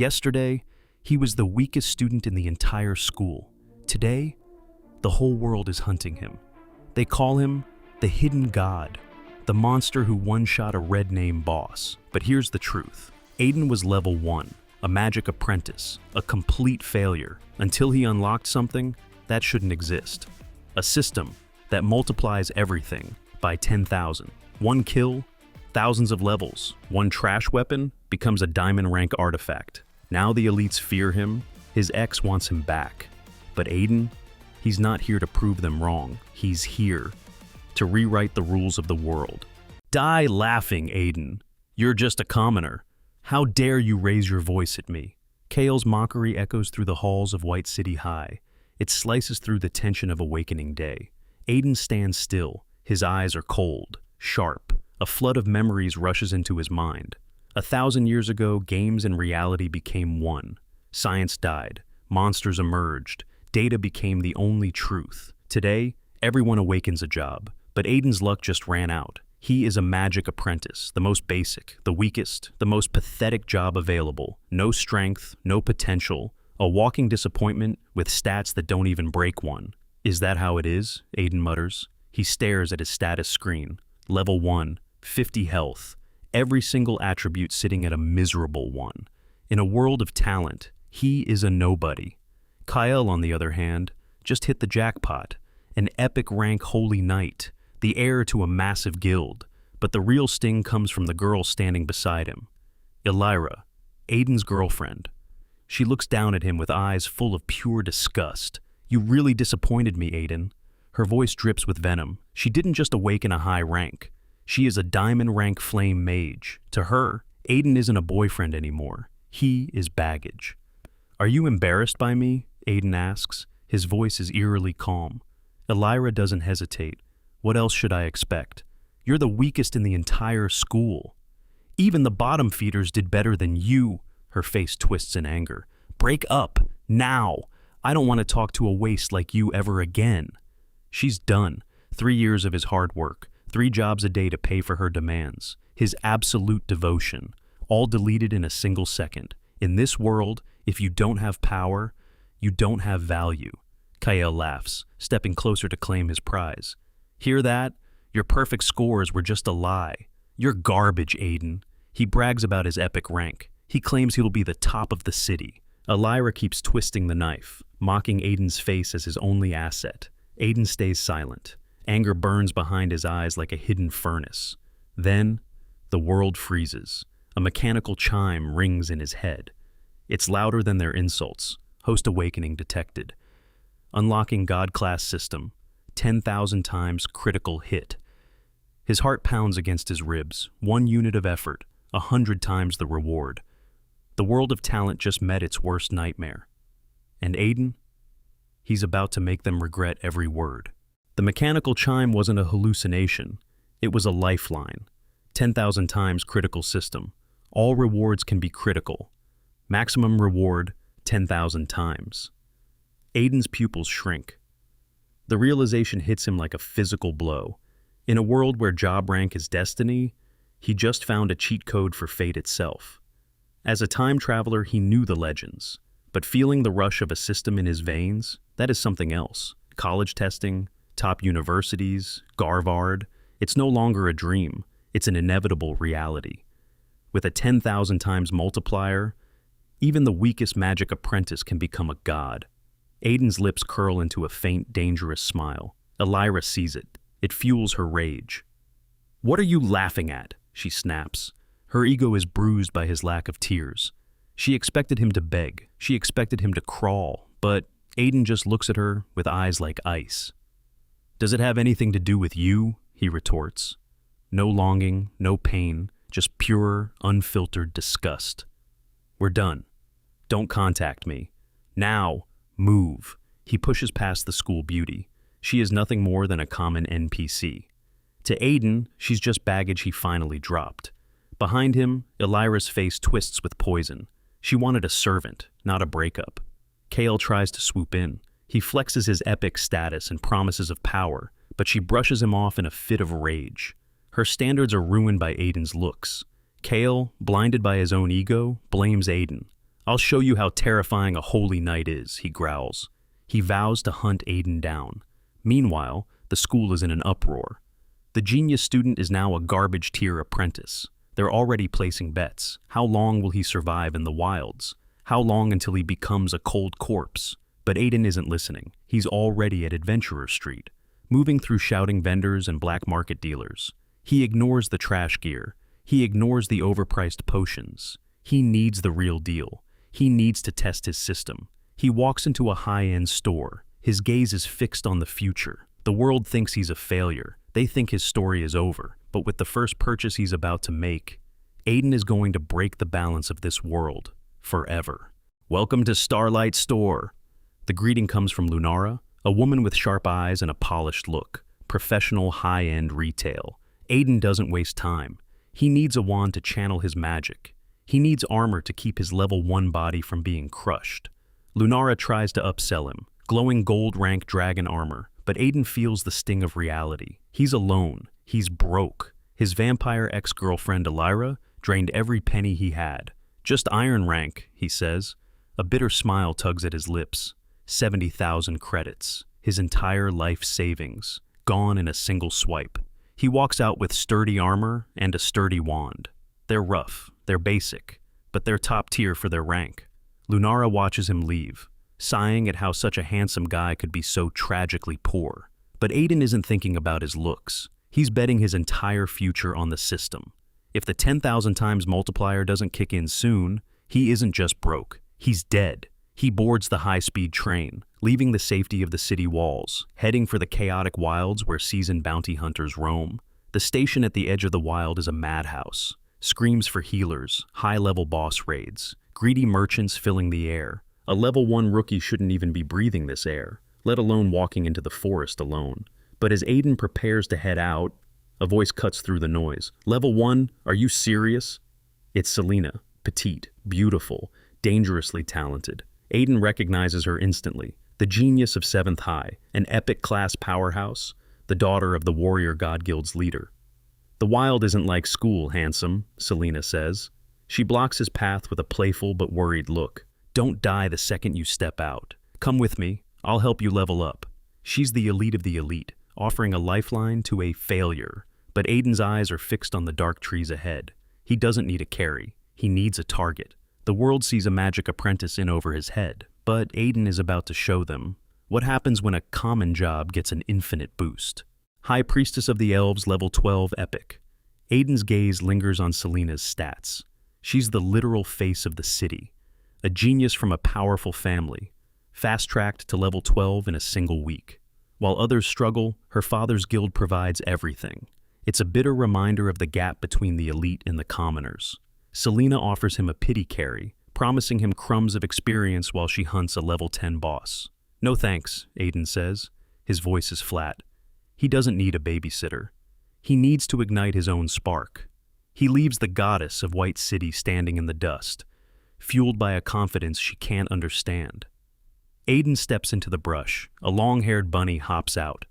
Yesterday, he was the weakest student in the entire school. Today, the whole world is hunting him. They call him the hidden god, the monster who one-shot a red name boss. But here's the truth. Aiden was level 1, a magic apprentice, a complete failure, until he unlocked something that shouldn't exist. A system that multiplies everything by 10,000. One kill, thousands of levels. One trash weapon becomes a diamond rank artifact. Now the elites fear him, his ex wants him back. But Aiden, he's not here to prove them wrong. He's here to rewrite the rules of the world. Die laughing, Aiden. You're just a commoner. How dare you raise your voice at me? Kale's mockery echoes through the halls of White City High. It slices through the tension of awakening day. Aiden stands still. His eyes are cold, sharp. A flood of memories rushes into his mind. 1,000 years ago, games and reality became one. Science died. Monsters emerged. Data became the only truth. Today, everyone awakens a job. But Aiden's luck just ran out. He is a magic apprentice, the most basic, the weakest, the most pathetic job available. No strength, no potential, a walking disappointment with stats that don't even break one. Is that how it is? Aiden mutters. He stares at his status screen. Level 1, 50 health. Every single attribute sitting at a miserable 1. In a world of talent, he is a nobody. Kyle, on the other hand, just hit the jackpot. An epic rank holy knight, the heir to a massive guild. But the real sting comes from the girl standing beside him. Elira, Aiden's girlfriend. She looks down at him with eyes full of pure disgust. You really disappointed me, Aiden. Her voice drips with venom. She didn't just awaken a high rank. She is a diamond rank flame mage. To her, Aiden isn't a boyfriend anymore. He is baggage. Are you embarrassed by me? Aiden asks. His voice is eerily calm. Elira doesn't hesitate. What else should I expect? You're the weakest in the entire school. Even the bottom feeders did better than you. Her face twists in anger. Break up, now. I don't want to talk to a waste like you ever again. She's done. 3 years of his hard work. 3 jobs a day to pay for her demands. His absolute devotion. All deleted in a single second. In this world, if you don't have power, you don't have value. Kyle laughs, stepping closer to claim his prize. Hear that? Your perfect scores were just a lie. You're garbage, Aiden. He brags about his epic rank. He claims he'll be the top of the city. Elira keeps twisting the knife, mocking Aiden's face as his only asset. Aiden stays silent. Anger burns behind his eyes like a hidden furnace. Then, the world freezes. A mechanical chime rings in his head. It's louder than their insults. Host awakening detected. Unlocking God-class system. 10,000 times critical hit. His heart pounds against his ribs. 1 unit of effort. 100 times the reward. The world of talent just met its worst nightmare. And Aiden? He's about to make them regret every word. The mechanical chime wasn't a hallucination. It was a lifeline. 10,000 times critical system. All rewards can be critical. Maximum reward, 10,000 times. Aiden's pupils shrink. The realization hits him like a physical blow. In a world where job rank is destiny, he just found a cheat code for fate itself. As a time traveler, he knew the legends. But feeling the rush of a system in his veins, that is something else. College testing, top universities, Garvard. It's no longer a dream. It's an inevitable reality. With a 10,000 times multiplier, even the weakest magic apprentice can become a god. Aiden's lips curl into a faint, dangerous smile. Elira sees it. It fuels her rage. What are you laughing at? She snaps. Her ego is bruised by his lack of tears. She expected him to beg. She expected him to crawl. But Aiden just looks at her with eyes like ice. Does it have anything to do with you? He retorts. No longing, no pain, just pure, unfiltered disgust. We're done. Don't contact me. Now, move. He pushes past the school beauty. She is nothing more than a common NPC. To Aiden, she's just baggage he finally dropped. Behind him, Elira's face twists with poison. She wanted a servant, not a breakup. Kale tries to swoop in. He flexes his epic status and promises of power, but she brushes him off in a fit of rage. Her standards are ruined by Aiden's looks. Kale, blinded by his own ego, blames Aiden. I'll show you how terrifying a holy knight is, he growls. He vows to hunt Aiden down. Meanwhile, the school is in an uproar. The genius student is now a garbage tier apprentice. They're already placing bets. How long will he survive in the wilds? How long until he becomes a cold corpse? But Aiden isn't listening. He's already at Adventurer Street, moving through shouting vendors and black market dealers. He ignores the trash gear. He ignores the overpriced potions. He needs the real deal. He needs to test his system. He walks into a high-end store. His gaze is fixed on the future. The world thinks he's a failure. They think his story is over. But with the first purchase he's about to make, Aiden is going to break the balance of this world forever. Welcome to Starlight Store. The greeting comes from Lunara, a woman with sharp eyes and a polished look. Professional high-end retail. Aiden doesn't waste time. He needs a wand to channel his magic. He needs armor to keep his level 1 body from being crushed. Lunara tries to upsell him, glowing gold rank dragon armor, but Aiden feels the sting of reality. He's alone. He's broke. His vampire ex-girlfriend Elira drained every penny he had. Just iron rank, he says. A bitter smile tugs at his lips. 70,000 credits. His entire life savings. Gone in a single swipe. He walks out with sturdy armor and a sturdy wand. They're rough, they're basic, but they're top tier for their rank. Lunara watches him leave, sighing at how such a handsome guy could be so tragically poor. But Aiden isn't thinking about his looks. He's betting his entire future on the system. If the 10,000 times multiplier doesn't kick in soon, he isn't just broke, he's dead. He boards the high-speed train, leaving the safety of the city walls, heading for the chaotic wilds where seasoned bounty hunters roam. The station at the edge of the wild is a madhouse. Screams for healers, high-level boss raids, greedy merchants filling the air. A level 1 rookie shouldn't even be breathing this air, let alone walking into the forest alone. But as Aiden prepares to head out, a voice cuts through the noise. Level 1? Are you serious? It's Selena, petite, beautiful, dangerously talented. Aiden recognizes her instantly, the genius of 7th High, an epic class powerhouse, the daughter of the Warrior God Guild's leader. The wild isn't like school, handsome, Selena says. She blocks his path with a playful but worried look. Don't die the second you step out. Come with me, I'll help you level up. She's the elite of the elite, offering a lifeline to a failure. But Aiden's eyes are fixed on the dark trees ahead. He doesn't need a carry, he needs a target. The world sees a magic apprentice in over his head, but Aiden is about to show them what happens when a common job gets an infinite boost. High Priestess of the Elves, level 12 epic. Aiden's gaze lingers on Selena's stats. She's the literal face of the city, a genius from a powerful family, fast-tracked to level 12 in a single week. While others struggle, her father's guild provides everything. It's a bitter reminder of the gap between the elite and the commoners. Selena offers him a pity carry, promising him crumbs of experience while she hunts a level 10 boss. No thanks, Aiden says. His voice is flat. He doesn't need a babysitter. He needs to ignite his own spark. He leaves the goddess of White City standing in the dust, fueled by a confidence she can't understand. Aiden steps into the brush. A long-haired bunny hops out,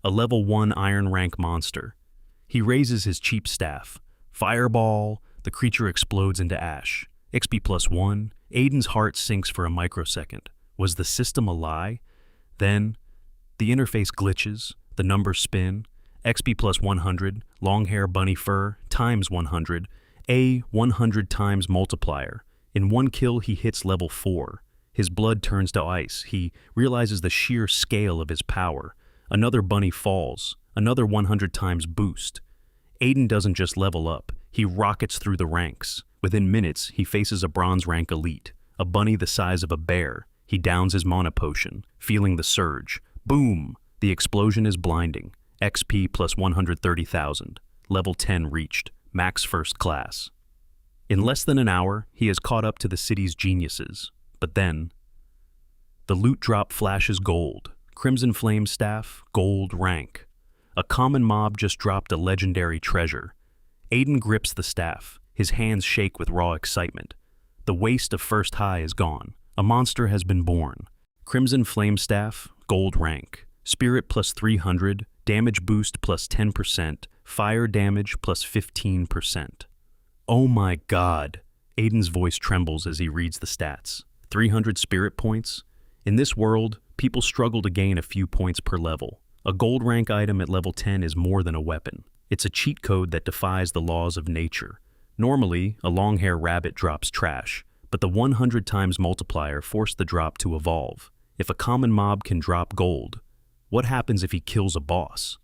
a level 1 iron rank monster. He raises his cheap staff. Fireball! The creature explodes into ash. XP +1. Aiden's heart sinks for a microsecond. Was the system a lie? Then, the interface glitches, the numbers spin. XP +100, long hair bunny fur, times 100, a 100 times multiplier. In one kill, he hits level 4. His blood turns to ice. He realizes the sheer scale of his power. Another bunny falls, another 100 times boost. Aiden doesn't just level up, he rockets through the ranks. Within minutes, he faces a bronze rank elite, a bunny the size of a bear. He downs his mana potion, feeling the surge. Boom! The explosion is blinding. XP +130,000. Level 10 reached. Max first class. In less than an hour, he has caught up to the city's geniuses. But then, the loot drop flashes gold. Crimson Flame Staff, gold rank. A common mob just dropped a legendary treasure. Aiden grips the staff. His hands shake with raw excitement. The waste of First High is gone. A monster has been born. Crimson Flame Staff, gold rank. Spirit +300, damage boost +10%, fire damage +15%. Oh my god! Aiden's voice trembles as he reads the stats. 300 spirit points? In this world, people struggle to gain a few points per level. A gold rank item at level 10 is more than a weapon. It's a cheat code that defies the laws of nature. Normally, a long-hair rabbit drops trash, but the 100 times multiplier forced the drop to evolve. If a common mob can drop gold, what happens if he kills a boss?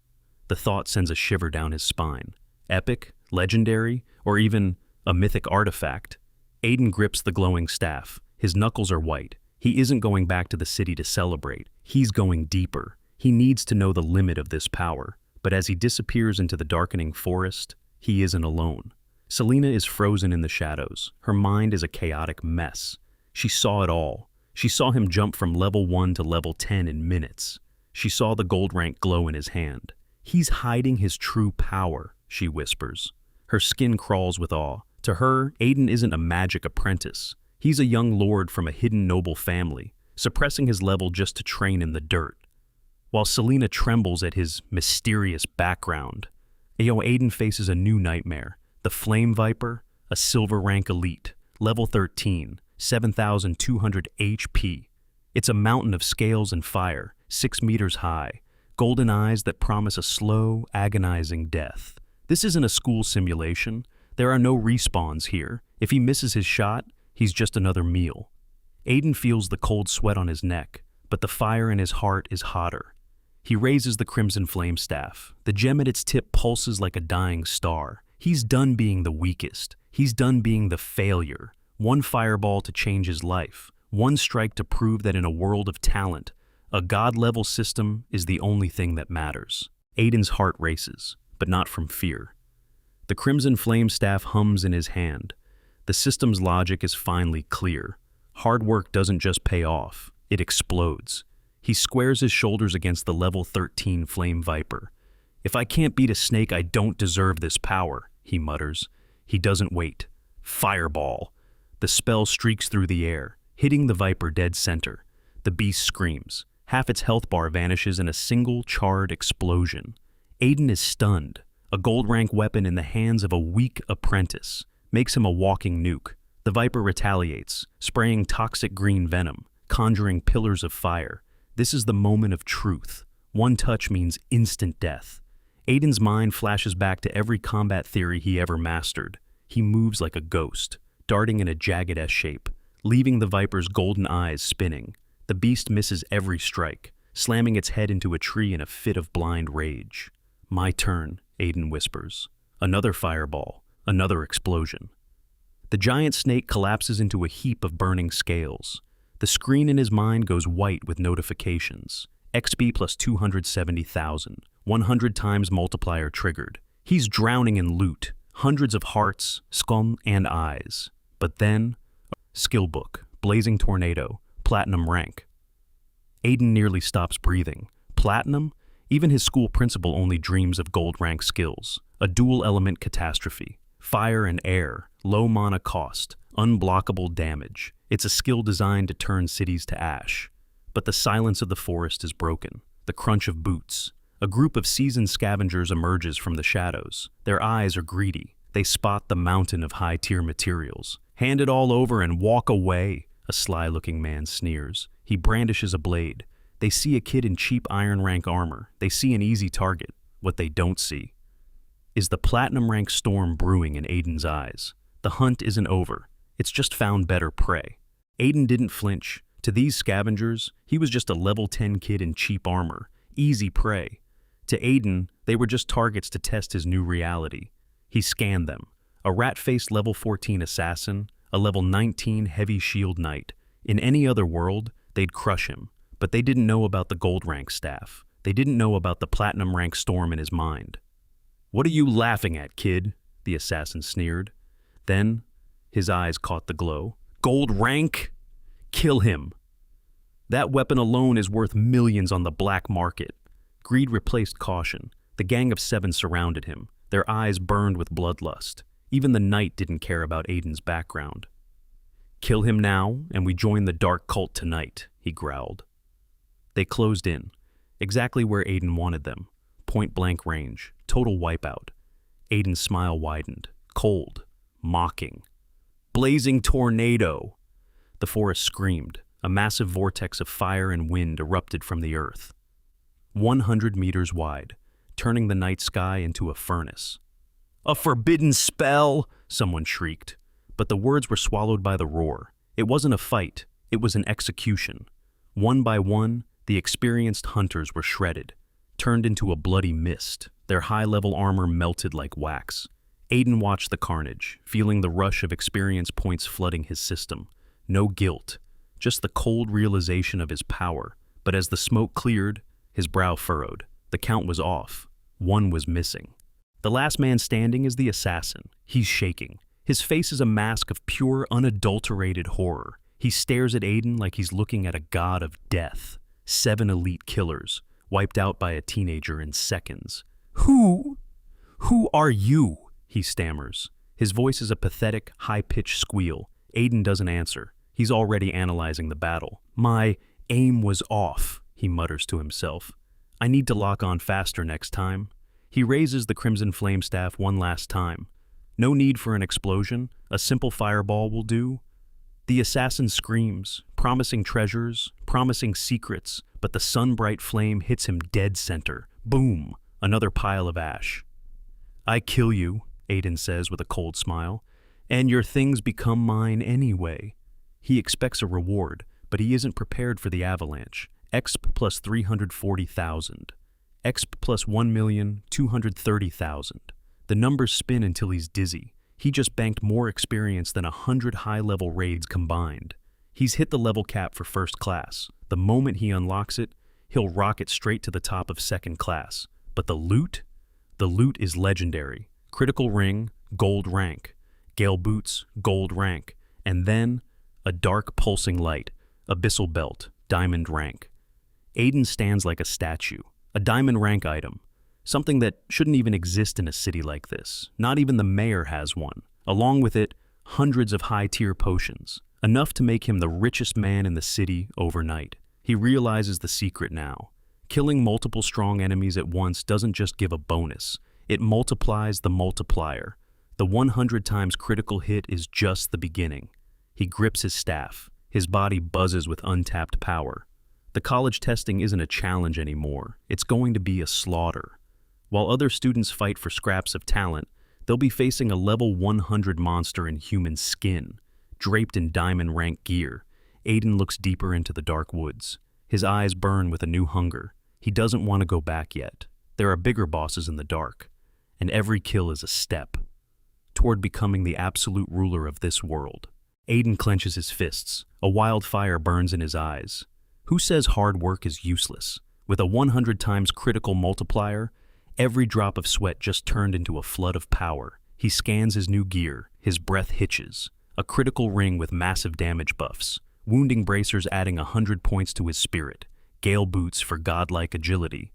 The thought sends a shiver down his spine. Epic, legendary, or even a mythic artifact? Aiden grips the glowing staff. His knuckles are white. He isn't going back to the city to celebrate. He's going deeper. He needs to know the limit of this power. But as he disappears into the darkening forest, he isn't alone. Selena is frozen in the shadows. Her mind is a chaotic mess. She saw it all. She saw him jump from level 1 to level 10 in minutes. She saw the gold rank glow in his hand. He's hiding his true power, she whispers. Her skin crawls with awe. To her, Aiden isn't a magic apprentice. He's a young lord from a hidden noble family, suppressing his level just to train in the dirt. While Selena trembles at his mysterious background, Aiden faces a new nightmare. The Flame Viper, a silver rank elite, level 13, 7,200 HP. It's a mountain of scales and fire, 6 meters high, golden eyes that promise a slow, agonizing death. This isn't a school simulation. There are no respawns here. If he misses his shot, he's just another meal. Aiden feels the cold sweat on his neck, but the fire in his heart is hotter. He raises the crimson flame staff. The gem at its tip pulses like a dying star. He's done being the weakest. He's done being the failure. One fireball to change his life. One strike to prove that in a world of talent, a god-level system is the only thing that matters. Aiden's heart races, but not from fear. The crimson flame staff hums in his hand. The system's logic is finally clear. Hard work doesn't just pay off, it explodes. He squares his shoulders against the level 13 Flame Viper. If I can't beat a snake, I don't deserve this power, he mutters. He doesn't wait. Fireball. The spell streaks through the air, hitting the Viper dead center. The beast screams. Half its health bar vanishes in a single charred explosion. Aiden is stunned. A gold rank weapon in the hands of a weak apprentice makes him a walking nuke. The Viper retaliates, spraying toxic green venom, conjuring pillars of fire. This is the moment of truth. One touch means instant death. Aiden's mind flashes back to every combat theory he ever mastered. He moves like a ghost, darting in a jagged S shape, leaving the Viper's golden eyes spinning. The beast misses every strike, slamming its head into a tree in a fit of blind rage. My turn, Aiden whispers. Another fireball, another explosion. The giant snake collapses into a heap of burning scales. The screen in his mind goes white with notifications. XP plus 270,000, 100 times multiplier triggered. He's drowning in loot, hundreds of hearts, scum, and eyes. But then, skill book, blazing tornado, platinum rank. Aiden nearly stops breathing. Platinum? Even his school principal only dreams of gold rank skills. A dual element catastrophe. Fire and air, low mana cost, unblockable damage. It's a skill designed to turn cities to ash. But the silence of the forest is broken. The crunch of boots. A group of seasoned scavengers emerges from the shadows. Their eyes are greedy. They spot the mountain of high-tier materials. Hand it all over and walk away, a sly-looking man sneers. He brandishes a blade. They see a kid in cheap iron rank armor. They see an easy target. What they don't see is the platinum rank storm brewing in Aiden's eyes. The hunt isn't over. It's just found better prey. Aiden didn't flinch. To these scavengers, he was just a level 10 kid in cheap armor. Easy prey. To Aiden, they were just targets to test his new reality. He scanned them. A rat-faced level 14 assassin, a level 19 heavy shield knight. In any other world, they'd crush him. But they didn't know about the gold rank staff. They didn't know about the platinum rank storm in his mind. What are you laughing at, kid? The assassin sneered. Then, his eyes caught the glow. Gold rank? Kill him. That weapon alone is worth millions on the black market. Greed replaced caution. The gang of 7 surrounded him. Their eyes burned with bloodlust. Even the knight didn't care about Aiden's background. Kill him now, and we join the dark cult tonight, he growled. They closed in, exactly where Aiden wanted them. Point-blank range, total wipeout. Aiden's smile widened, cold, mocking. blazing tornado! The forest screamed. A massive vortex of fire and wind erupted from the earth. 100 meters wide, turning the night sky into a furnace. "A forbidden spell!" someone shrieked. But the words were swallowed by the roar. It wasn't a fight, it was an execution. One by one, the experienced hunters were shredded, turned into a bloody mist. Their high-level armor melted like wax. Aiden watched the carnage, feeling the rush of experience points flooding his system. No guilt, just the cold realization of his power. But as the smoke cleared, his brow furrowed. The count was off. One was missing. The last man standing is the assassin. He's shaking. His face is a mask of pure, unadulterated horror. He stares at Aiden like he's looking at a god of death. 7 elite killers, wiped out by a teenager in seconds. Who are you?" he stammers. His voice is a pathetic, high-pitched squeal. Aiden doesn't answer. He's already analyzing the battle. "My aim was off," he mutters to himself. "I need to lock on faster next time." He raises the crimson flame staff one last time. No need for an explosion. A simple fireball will do. The assassin screams, promising treasures, promising secrets, but the sun-bright flame hits him dead center. Boom! Another pile of ash. "I kill you," Aiden says with a cold smile, "and your things become mine anyway." He expects a reward, but he isn't prepared for the avalanche. Exp plus 340,000. Exp plus 1,230,000. The numbers spin until he's dizzy. He just banked more experience than 100 high-level raids combined. He's hit the level cap for first class. The moment he unlocks it, he'll rocket straight to the top of second class. But the loot? The loot is legendary. Critical ring, gold rank. Gale boots, gold rank. And then, a dark pulsing light, abyssal belt, diamond rank. Aiden stands like a statue. A diamond rank item. Something that shouldn't even exist in a city like this. Not even the mayor has one. Along with it, hundreds of high-tier potions. Enough to make him the richest man in the city overnight. He realizes the secret now. Killing multiple strong enemies at once doesn't just give a bonus. It multiplies the multiplier. The 100 times critical hit is just the beginning. He grips his staff. His body buzzes with untapped power. The college testing isn't a challenge anymore. It's going to be a slaughter. While other students fight for scraps of talent, they'll be facing a level 100 monster in human skin. Draped in diamond rank gear, Aiden looks deeper into the dark woods. His eyes burn with a new hunger. He doesn't want to go back yet. There are bigger bosses in the dark, and every kill is a step toward becoming the absolute ruler of this world. Aiden clenches his fists. A wild fire burns in his eyes. Who says hard work is useless? With a 100 times critical multiplier, every drop of sweat just turned into a flood of power. He scans his new gear. His breath hitches. A critical ring with massive damage buffs. Wounding bracers adding 100 points to his spirit. Gale boots for godlike agility.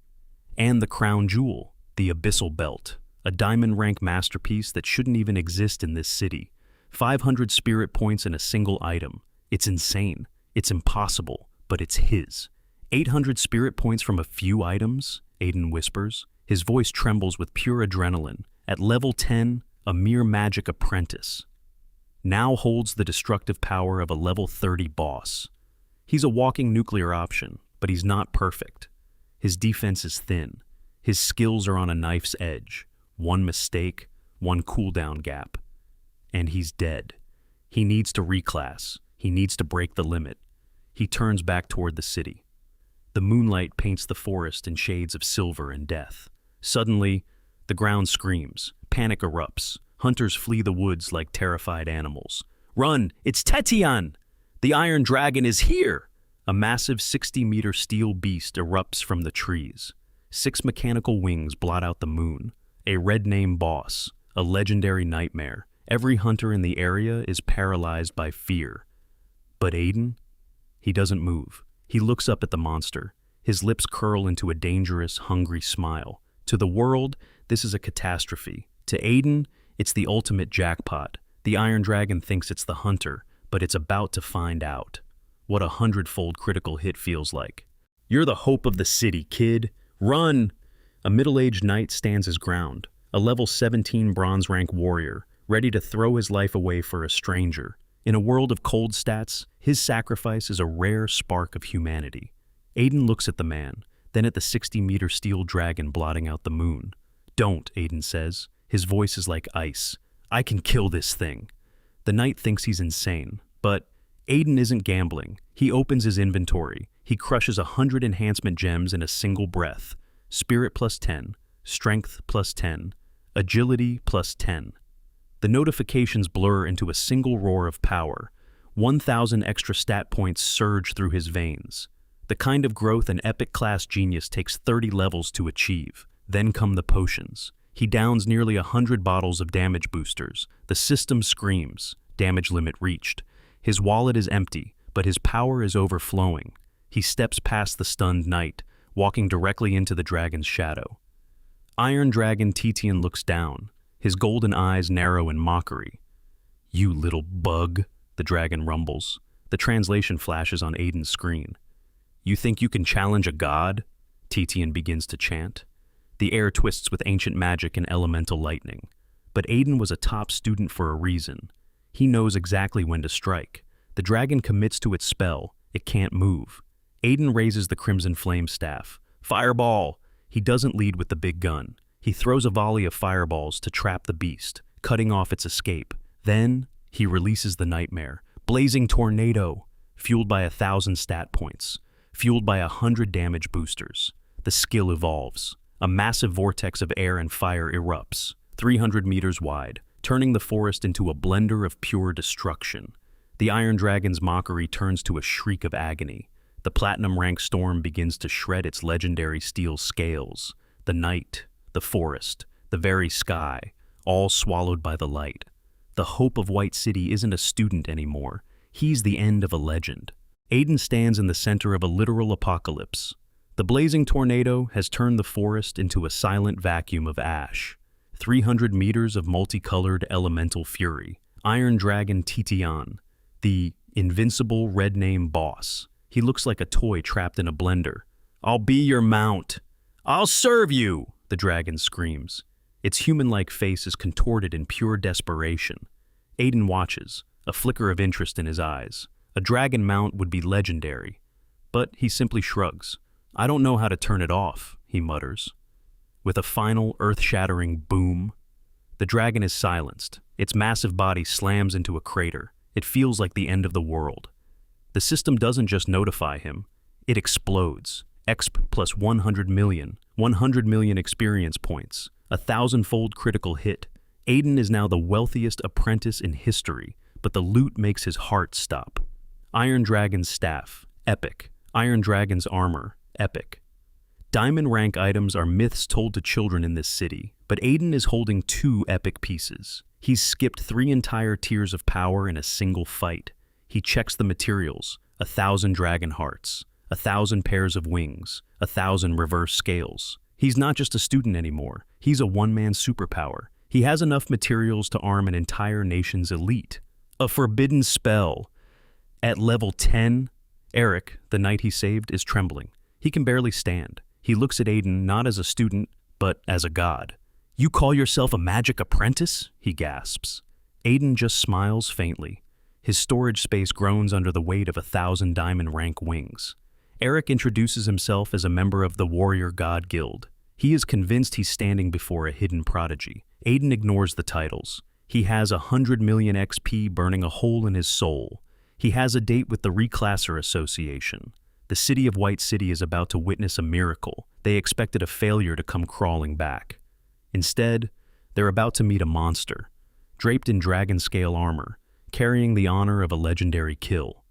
And the crown jewel, the abyssal belt. A diamond rank masterpiece that shouldn't even exist in this city. 500 spirit points in a single item. It's insane. It's impossible. But it's his. 800 spirit points from a few items, Aiden whispers. His voice trembles with pure adrenaline. At level 10, a mere magic apprentice. Now holds the destructive power of a level 30 boss. He's a walking nuclear option, but he's not perfect. His defense is thin. His skills are on a knife's edge. One mistake, one cooldown gap. And he's dead. He needs to reclass. He needs to break the limit. He turns back toward the city. The moonlight paints the forest in shades of silver and death. Suddenly, the ground screams. Panic erupts. Hunters flee the woods like terrified animals. "Run! It's Tetian! The Iron Dragon is here!" A massive 60-meter steel beast erupts from the trees. 6 mechanical wings blot out the moon. A red name boss. A legendary nightmare. Every hunter in the area is paralyzed by fear. But Aiden? He doesn't move. He looks up at the monster. His lips curl into a dangerous, hungry smile. To the world, this is a catastrophe. To Aiden, it's the ultimate jackpot. The Iron Dragon thinks it's the hunter, but it's about to find out what a 100-fold critical hit feels like. "You're the hope of the city, kid. Run!" A middle-aged knight stands his ground, a level 17 bronze rank warrior, ready to throw his life away for a stranger. In a world of cold stats, his sacrifice is a rare spark of humanity. Aiden looks at the man, then at the 60-meter steel dragon blotting out the moon. "Don't," Aiden says. His voice is like ice. "I can kill this thing." The knight thinks he's insane, but Aiden isn't gambling. He opens his inventory. He crushes 100 enhancement gems in a single breath. Spirit plus 10, strength plus 10, agility plus 10. The notifications blur into a single roar of power. 1,000 extra stat points surge through his veins. The kind of growth an epic-class genius takes 30 levels to achieve. Then come the potions. He downs nearly 100 bottles of damage boosters. The system screams. Damage limit reached. His wallet is empty, but his power is overflowing. He steps past the stunned knight, walking directly into the dragon's shadow. Iron Dragon Titian looks down, his golden eyes narrow in mockery. "You little bug," the dragon rumbles. The translation flashes on Aiden's screen. "You think you can challenge a god?" Titian begins to chant. The air twists with ancient magic and elemental lightning. But Aiden was a top student for a reason. He knows exactly when to strike. The dragon commits to its spell. It can't move. Aiden raises the crimson flame staff. "Fireball!" He doesn't lead with the big gun. He throws a volley of fireballs to trap the beast, cutting off its escape. Then, he releases the nightmare. Blazing tornado, fueled by 1,000 stat points, fueled by 100 damage boosters. The skill evolves. A massive vortex of air and fire erupts, 300 meters wide, turning the forest into a blender of pure destruction. The Iron Dragon's mockery turns to a shriek of agony. The platinum-rank storm begins to shred its legendary steel scales. The night, the forest, the very sky, all swallowed by the light. The hope of White City isn't a student anymore. He's the end of a legend. Aiden stands in the center of a literal apocalypse. The blazing tornado has turned the forest into a silent vacuum of ash. 300 meters of multicolored elemental fury. Iron Dragon Titian, the invincible red name boss. He looks like a toy trapped in a blender. "I'll be your mount." "I'll serve you," the dragon screams. Its human-like face is contorted in pure desperation. Aiden watches, a flicker of interest in his eyes. A dragon mount would be legendary. But he simply shrugs. "I don't know how to turn it off," he mutters. With a final, earth-shattering boom, the dragon is silenced. Its massive body slams into a crater. It feels like the end of the world. The system doesn't just notify him, it explodes. Exp plus 100 million experience points, 1,000-fold critical hit. Aiden is now the wealthiest apprentice in history, but the loot makes his heart stop. Iron Dragon's staff, epic. Iron Dragon's armor, epic. Diamond rank items are myths told to children in this city, but Aiden is holding 2 epic pieces. He's skipped 3 entire tiers of power in a single fight. He checks the materials, 1,000 dragon hearts, 1,000 pairs of wings, 1,000 reverse scales. He's not just a student anymore, he's a one-man superpower. He has enough materials to arm an entire nation's elite. A forbidden spell. At level 10, Eric, the knight he saved, is trembling. He can barely stand. He looks at Aiden not as a student, but as a god. "You call yourself a magic apprentice?" he gasps. Aiden just smiles faintly. His storage space groans under the weight of 1,000 diamond rank wings. Eric introduces himself as a member of the Warrior God Guild. He is convinced he's standing before a hidden prodigy. Aiden ignores the titles. He has 100 million XP burning a hole in his soul. He has a date with the Reclasser Association. The city of White City is about to witness a miracle. They expected a failure to come crawling back. Instead, they're about to meet a monster, draped in dragon-scale armor, carrying the honor of a legendary kill.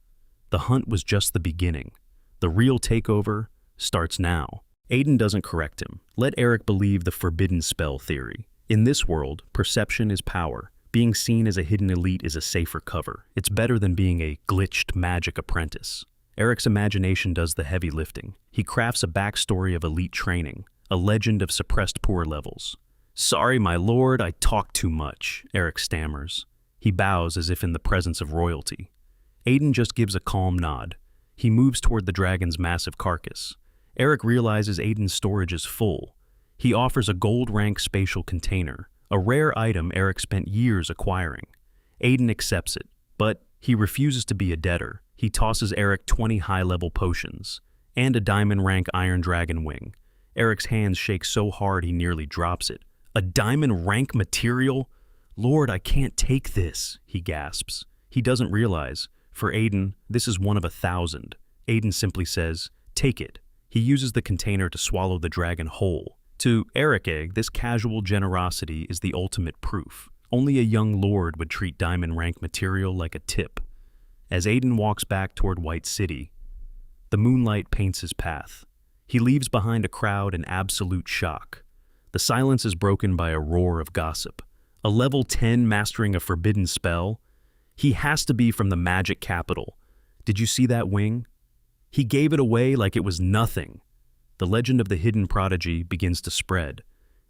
The hunt was just the beginning. The real takeover starts now. Aiden doesn't correct him. Let Eric believe the forbidden spell theory. In this world, perception is power. Being seen as a hidden elite is a safer cover. It's better than being a glitched magic apprentice. Eric's imagination does the heavy lifting. He crafts a backstory of elite training, a legend of suppressed poor levels. "Sorry, my lord, I talk too much," Eric stammers. He bows as if in the presence of royalty. Aiden just gives a calm nod. He moves toward the dragon's massive carcass. Eric realizes Aiden's storage is full. He offers a gold-rank spatial container, a rare item Eric spent years acquiring. Aiden accepts it, but He refuses to be a debtor. He tosses Eric 20 high-level potions and a diamond rank iron dragon wing. Eric's hands shake so hard he nearly drops it. A diamond rank material? Lord, I can't take this, he gasps. He doesn't realize. For Aiden, this is one of 1,000. Aiden simply says, take it. He uses the container to swallow the dragon whole. To Eric Egg, this casual generosity is the ultimate proof. Only a young lord would treat diamond rank material like a tip. As Aiden walks back toward White City, the moonlight paints his path. He leaves behind a crowd in absolute shock. The silence is broken by a roar of gossip. A level 10 mastering a forbidden spell? He has to be from the magic capital. Did you see that wing? He gave it away like it was nothing. The legend of the hidden prodigy begins to spread.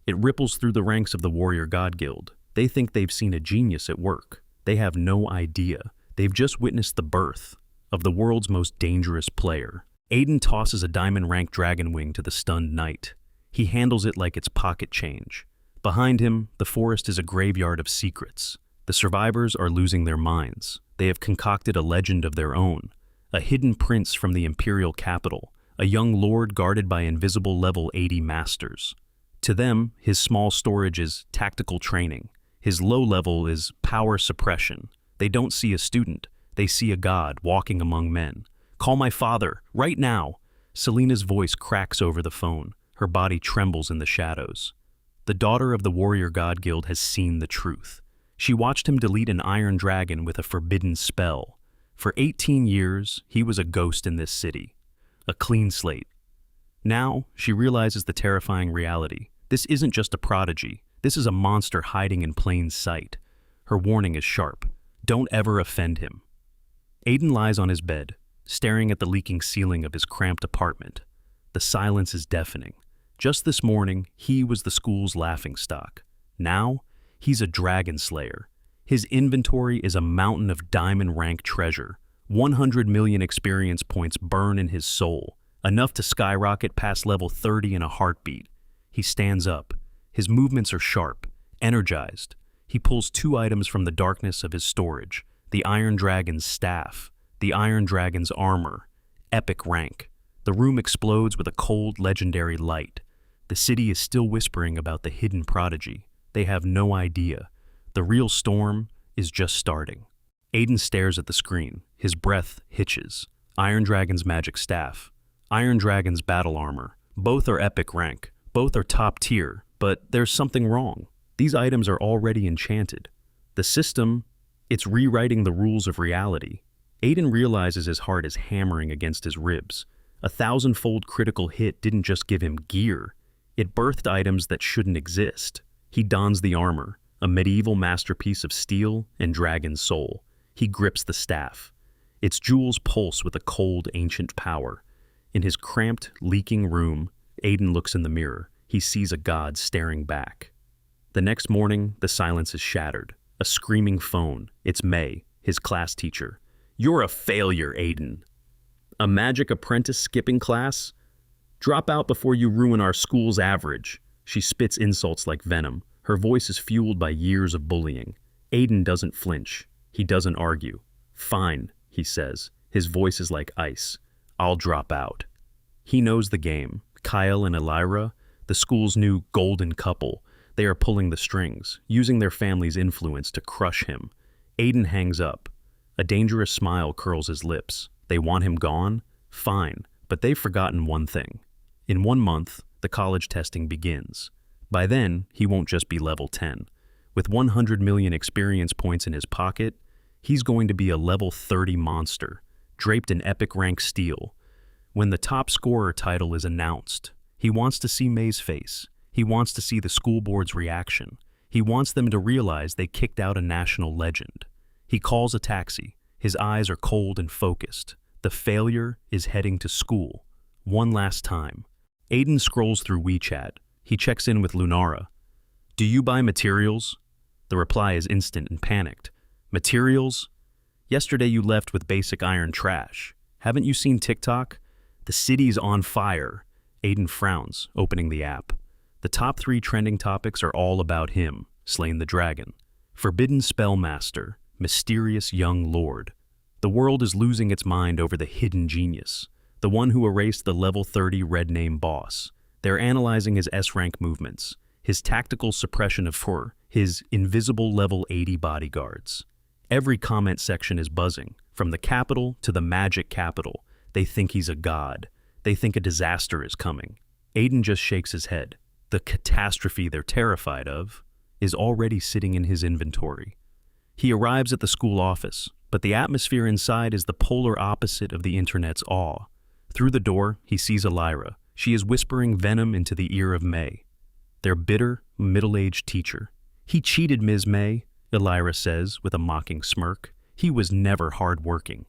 It ripples through the ranks of the Warrior God Guild. They think they've seen a genius at work. They have no idea. They've just witnessed the birth of the world's most dangerous player. Aiden tosses a diamond rank dragon wing to the stunned knight. He handles it like it's pocket change. Behind him, the forest is a graveyard of secrets. The survivors are losing their minds. They have concocted a legend of their own. A hidden prince from the imperial capital. A young lord guarded by invisible level 80 masters. To them, his small storage is tactical training. His low level is power suppression. They don't see a student. They see a god walking among men. Call my father, right now. Selena's voice cracks over the phone. Her body trembles in the shadows. The daughter of the Warrior God Guild has seen the truth. She watched him delete an iron dragon with a forbidden spell. For 18 years, he was a ghost in this city. A clean slate. Now, she realizes the terrifying reality. This isn't just a prodigy. This is a monster hiding in plain sight. Her warning is sharp. Don't ever offend him. Aiden lies on his bed, staring at the leaking ceiling of his cramped apartment. The silence is deafening. Just this morning, he was the school's laughingstock. Now, he's a dragon slayer. His inventory is a mountain of diamond rank treasure. 100 million experience points burn in his soul, enough to skyrocket past level 30 in a heartbeat. He stands up. His movements are sharp, energized. He pulls 2 items from the darkness of his storage. The Iron Dragon's staff, the Iron Dragon's armor. Epic rank. The room explodes with a cold, legendary light. The city is still whispering about the hidden prodigy. They have no idea. The real storm is just starting. Aiden stares at the screen. His breath hitches. Iron Dragon's magic staff. Iron Dragon's battle armor. Both are epic rank. Both are top tier. But there's something wrong. These items are already enchanted. The system, it's rewriting the rules of reality. Aiden realizes his heart is hammering against his ribs. A 1,000-fold critical hit didn't just give him gear. It birthed items that shouldn't exist. He dons the armor, a medieval masterpiece of steel and dragon soul. He grips the staff. Its jewels pulse with a cold, ancient power. In his cramped, leaking room, Aiden looks in the mirror. He sees a god staring back. The next morning, the silence is shattered. A screaming phone. It's May, his class teacher. You're a failure, Aiden. A magic apprentice skipping class? Drop out before you ruin our school's average. She spits insults like venom. Her voice is fueled by years of bullying. Aiden doesn't flinch. He doesn't argue. Fine, he says. His voice is like ice. I'll drop out. He knows the game. Kyle and Elira, the school's new golden couple, they are pulling the strings, using their family's influence to crush him. Aiden hangs up. A dangerous smile curls his lips. They want him gone? Fine, but they've forgotten one thing. In 1 month, the college testing begins. By then, he won't just be level 10. With 100 million experience points in his pocket, he's going to be a level 30 monster, draped in epic rank steel. When the top scorer title is announced, he wants to see May's face. He wants to see the school board's reaction. He wants them to realize they kicked out a national legend. He calls a taxi. His eyes are cold and focused. The failure is heading to school. One last time. Aiden scrolls through WeChat. He checks in with Lunara. Do you buy materials? The reply is instant and panicked. Materials? Yesterday you left with basic iron trash. Haven't you seen TikTok? The city's on fire. Aiden frowns, opening the app. The top 3 trending topics are all about him, Slain the Dragon. Forbidden Spellmaster, Mysterious Young Lord, The world is losing its mind over the hidden genius, the one who erased the level 30 red name boss. They're analyzing his S-rank movements, his tactical suppression of fur, his invisible level 80 bodyguards. Every comment section is buzzing, from the capital to the magic capital. They think he's a god. They think a disaster is coming. Aiden just shakes his head. The catastrophe they're terrified of is already sitting in his inventory. He arrives at the school office, but the atmosphere inside is the polar opposite of the internet's awe. Through the door, he sees Elira. She is whispering venom into the ear of May, their bitter, middle-aged teacher. "He cheated, Ms. May," Elira says with a mocking smirk. "He was never hard-working.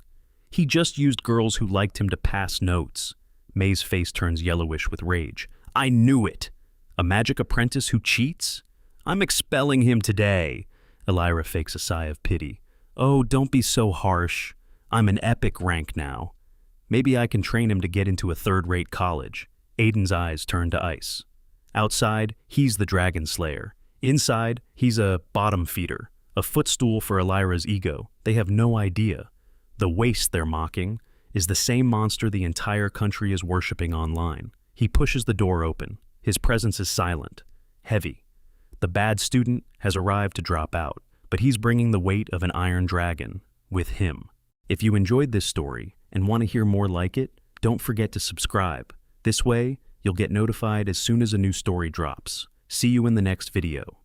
He just used girls who liked him to pass notes." May's face turns yellowish with rage. "I knew it! A magic apprentice who cheats? I'm expelling him today." Elira fakes a sigh of pity. "Oh, don't be so harsh. I'm an epic rank now. Maybe I can train him to get into a third-rate college." Aiden's eyes turn to ice. Outside, he's the dragon slayer. Inside, he's a bottom feeder, a footstool for Elira's ego. They have no idea. The waste they're mocking is the same monster the entire country is worshipping online. He pushes the door open. His presence is silent, heavy. The bad student has arrived to drop out, but he's bringing the weight of an iron dragon with him. If you enjoyed this story and want to hear more like it, don't forget to subscribe. This way, you'll get notified as soon as a new story drops. See you in the next video.